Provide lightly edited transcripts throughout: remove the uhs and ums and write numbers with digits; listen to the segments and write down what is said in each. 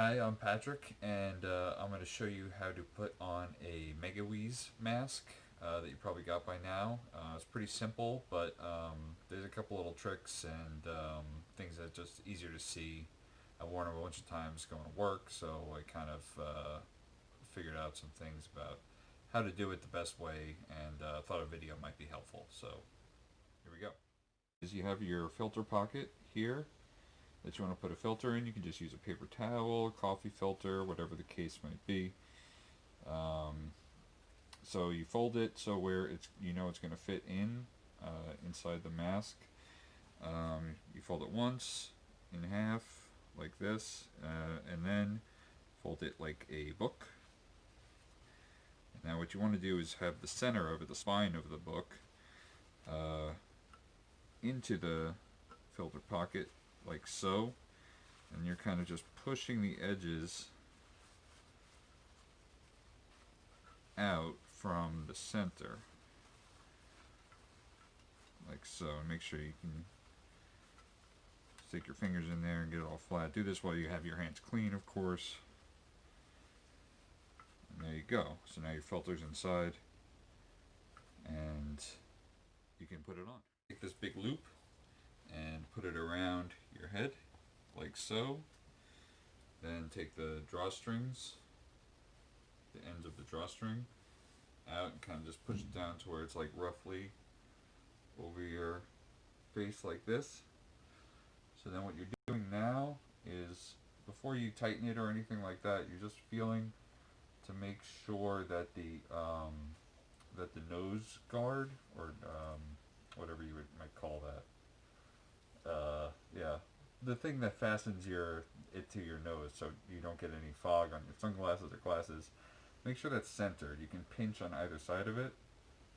Hi, I'm Patrick, and I'm going to show you how to put on a Megawheeze mask that you probably got by now. It's pretty simple, but there's a couple little tricks and things that are just easier to see. I've worn them a bunch of times going to work, so I kind of figured out some things about how to do it the best way, and thought a video might be helpful. So here we go. Is you have your filter pocket here that you want to put a filter in. You can just use a paper towel, coffee filter, whatever the case might be. Um, so you fold it so where it's going to fit in inside the mask. You fold it once in half like this, and then fold it like a book. Now what you want to do is have the center of it, the spine of the book, uh, into the filter pocket like so, and you're kind of just pushing the edges out from the center like so. Make sure you can stick your fingers in there and get it all flat. Do this while you have your hands clean, of course. And there you go. So now your filter's inside and you can put it on. Take this big loop and put it around your head like so. Then take the drawstrings, the ends of the drawstring, out and kind of just push it down to where it's like roughly over your face like this. So then what you're doing now is, before you tighten it or anything like that, you're just feeling to make sure that the nose guard, or whatever you might call that, yeah, the thing that fastens it to your nose so you don't get any fog on your sunglasses or glasses. Make sure that's centered. You can pinch on either side of it,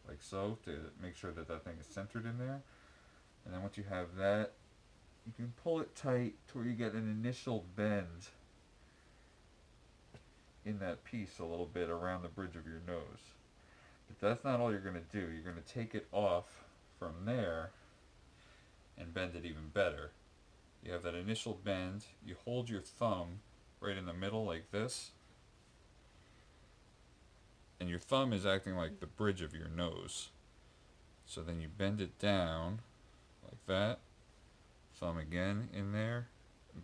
like so, to make sure that that thing is centered in there. And then once you have that, you can pull it tight to where you get an initial bend in that piece a little bit around the bridge of your nose. But that's not all you're going to do. You're going to take it off from there and bend it even better. You have that initial bend, you hold your thumb right in the middle like this, and your thumb is acting like the bridge of your nose. So then you bend it down like that, thumb again in there,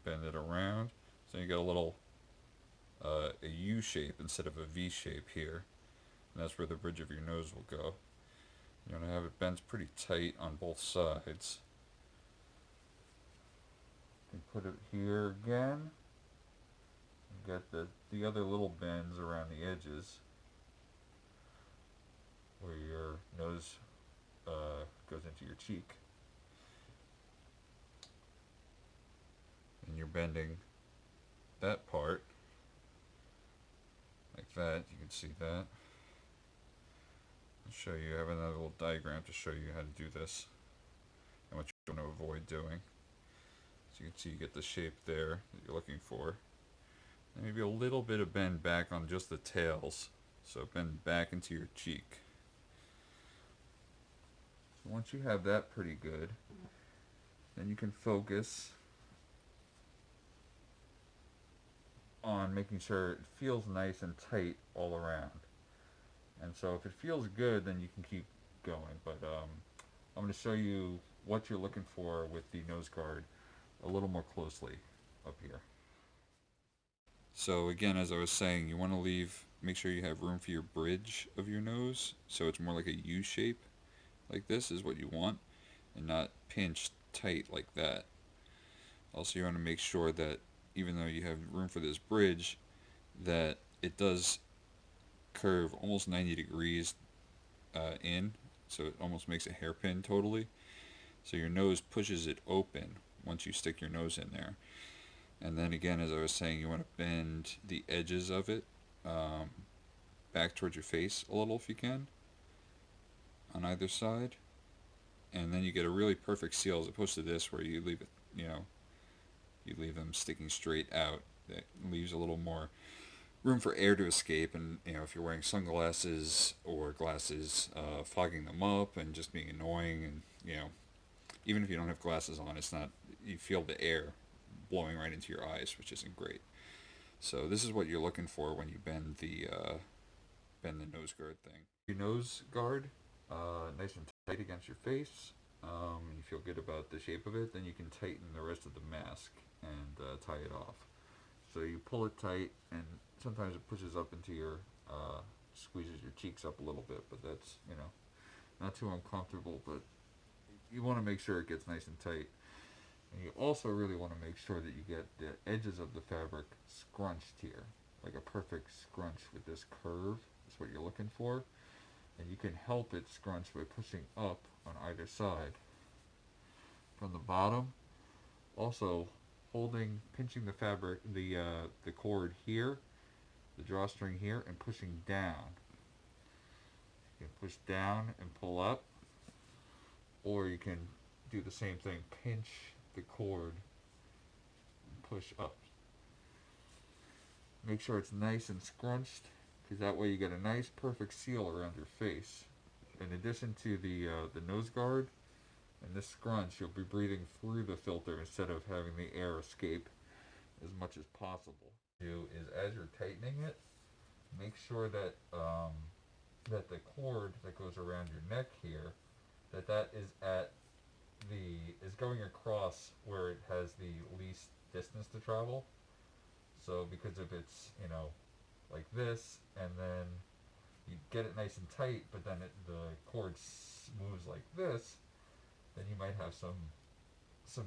bend it around. So you get a little a U shape instead of a V shape here. And that's where the bridge of your nose will go. You want to have it bent pretty tight on both sides. You can put it here again. You get the other little bends around the edges where your nose goes into your cheek. And you're bending that part like that. You can see that. I'll show you. I have another little diagram to show you how to do this and what you want to avoid doing. So you can see you get the shape there that you're looking for. And maybe a little bit of bend back on just the tails. So bend back into your cheek. So once you have that pretty good, then you can focus on making sure it feels nice and tight all around. And so if it feels good, then you can keep going. But I'm going to show you what you're looking for with the nose guard a little more closely up here. So again, as I was saying, you want to make sure you have room for your bridge of your nose, so it's more like a U shape, like this is what you want, and not pinched tight like that. Also, you want to make sure that even though you have room for this bridge, that it does curve almost 90 degrees in, so it almost makes a hairpin totally. So your nose pushes it open once you stick your nose in there. And then again, as I was saying, you want to bend the edges of it back towards your face a little if you can, on either side. And then you get a really perfect seal as opposed to this where you leave it, you leave them sticking straight out. That leaves a little more room for air to escape, and if you're wearing sunglasses or glasses, fogging them up and just being annoying, and even if you don't have glasses on, it's not, you feel the air blowing right into your eyes, which isn't great. So this is what you're looking for when you bend the nose guard thing. Your nose guard, nice and tight against your face. You feel good about the shape of it. Then you can tighten the rest of the mask and tie it off. So you pull it tight, and sometimes it pushes up into your, squeezes your cheeks up a little bit, but that's, not too uncomfortable. But you want to make sure it gets nice and tight. And you also really want to make sure that you get the edges of the fabric scrunched here, like a perfect scrunch with this curve. That's what you're looking for. And you can help it scrunch by pushing up on either side. From the bottom, also pinching the fabric, the cord here, the drawstring here, and pushing down. You can push down and pull up, or you can do the same thing, pinch the cord and push up. Make sure it's nice and scrunched, because that way you get a nice perfect seal around your face. In addition to the nose guard and this scrunch, you'll be breathing through the filter instead of having the air escape as much as possible. Do is as you're tightening it, make sure that that the cord that goes around your neck here, that is going across where it has the least distance to travel. So because if it's like this, and then you get it nice and tight, but then the cord moves like this, then you might have some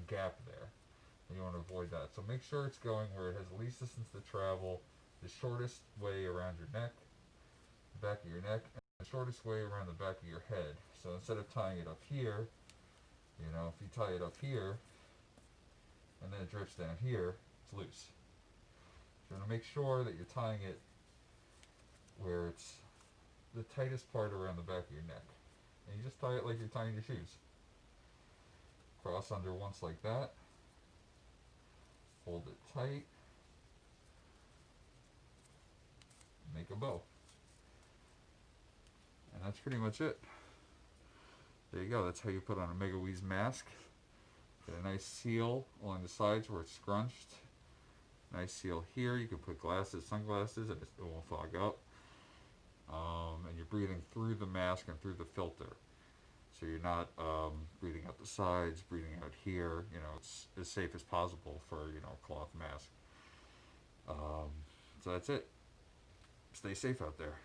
gap there, and you want to avoid that. So make sure it's going where it has the least distance to travel, the shortest way around your neck, the back of your neck, and the shortest way around the back of your head. So instead of tying it up here, if you tie it up here and then it drifts down here, it's loose. So you want to make sure that you're tying it where it's the tightest part around the back of your neck. And you just tie it like you're tying your shoes. Cross under once like that. Hold it tight. Make a bow. And that's pretty much it. There you go. That's how you put on a Megawheeze mask. Get a nice seal along the sides where it's scrunched. Nice seal here. You can put sunglasses, and it won't fog up. And you're breathing through the mask and through the filter. So you're not breathing out the sides, breathing out here. It's as safe as possible for a cloth mask. So that's it. Stay safe out there.